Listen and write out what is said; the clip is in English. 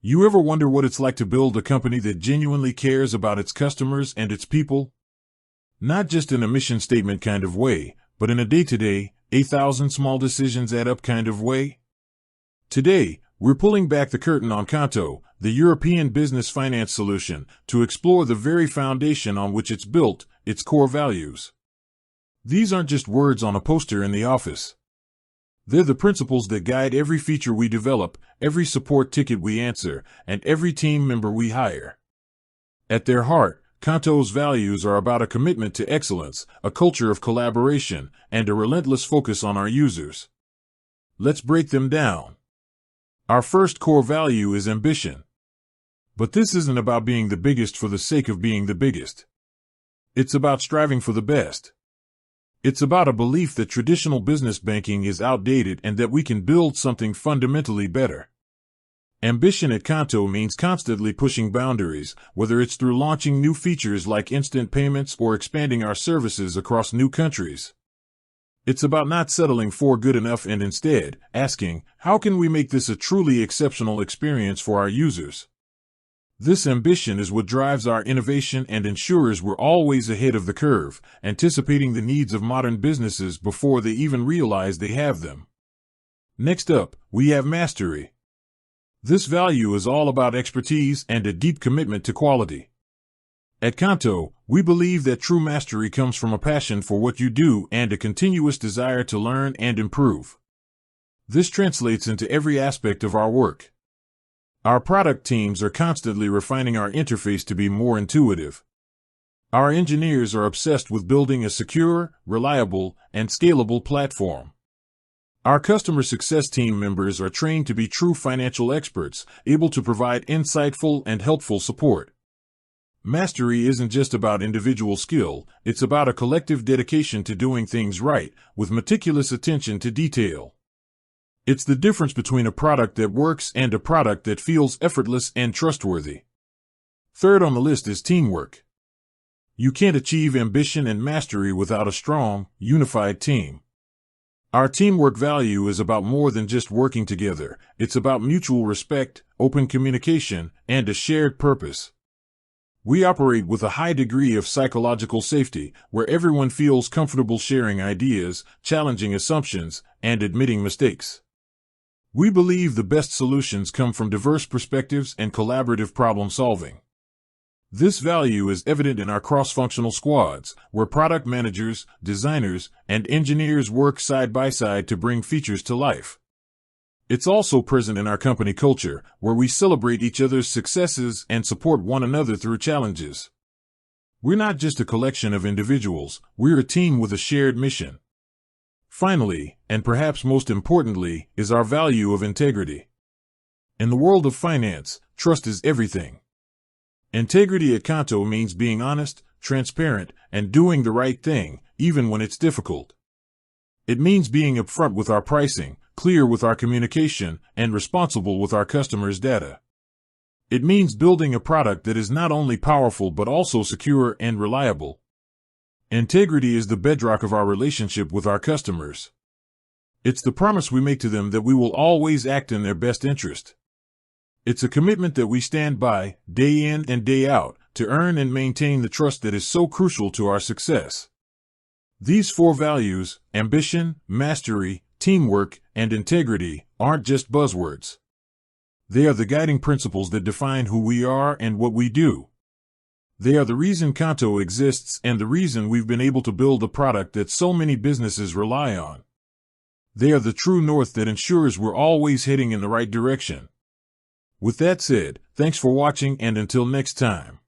You ever wonder what it's like to build a company that genuinely cares about its customers and its people? Not just in a mission statement kind of way, but in a day-to-day, 8,000 small decisions add up kind of way? Today, we're pulling back the curtain on Qonto, the European business finance solution, to explore the very foundation on which it's built, its core values. These aren't just words on a poster in the office. They're the principles that guide every feature we develop, every support ticket we answer, and every team member we hire. At their heart, Qonto's values are about a commitment to excellence, a culture of collaboration, and a relentless focus on our users. Let's break them down. Our first core value is ambition. But this isn't about being the biggest for the sake of being the biggest. It's about striving for the best. It's about a belief that traditional business banking is outdated and that we can build something fundamentally better. Ambition at Qonto means constantly pushing boundaries, whether it's through launching new features like instant payments or expanding our services across new countries. It's about not settling for good enough and instead asking, how can we make this a truly exceptional experience for our users? This ambition is what drives our innovation and ensures we're always ahead of the curve, anticipating the needs of modern businesses before they even realize they have them. Next up, we have mastery. This value is all about expertise and a deep commitment to quality. At Qonto, we believe that true mastery comes from a passion for what you do and a continuous desire to learn and improve. This translates into every aspect of our work. Our product teams are constantly refining our interface to be more intuitive. Our engineers are obsessed with building a secure, reliable, and scalable platform. Our customer success team members are trained to be true financial experts, able to provide insightful and helpful support. Mastery isn't just about individual skill, it's about a collective dedication to doing things right, with meticulous attention to detail. It's the difference between a product that works and a product that feels effortless and trustworthy. Third on the list is teamwork. You can't achieve ambition and mastery without a strong, unified team. Our teamwork value is about more than just working together. It's about mutual respect, open communication, and a shared purpose. We operate with a high degree of psychological safety, where everyone feels comfortable sharing ideas, challenging assumptions, and admitting mistakes. We believe the best solutions come from diverse perspectives and collaborative problem solving. This value is evident in our cross-functional squads, where product managers, designers, and engineers work side by side to bring features to life. It's also present in our company culture, where we celebrate each other's successes and support one another through challenges. We're not just a collection of individuals, we're a team with a shared mission. Finally, and perhaps most importantly, is our value of integrity. In the world of finance, trust is everything. Integrity at Qonto means being honest, transparent, and doing the right thing, even when it's difficult. It means being upfront with our pricing, clear with our communication, and responsible with our customers' data. It means building a product that is not only powerful but also secure and reliable. Integrity is the bedrock of our relationship with our customers. It's the promise we make to them that we will always act in their best interest. It's a commitment that we stand by, day in and day out, to earn and maintain the trust that is so crucial to our success. These four values, ambition, mastery, teamwork, and integrity, aren't just buzzwords. They are the guiding principles that define who we are and what we do. They are the reason Qonto exists and the reason we've been able to build a product that so many businesses rely on. They are the true north that ensures we're always heading in the right direction. With that said, thanks for watching and until next time.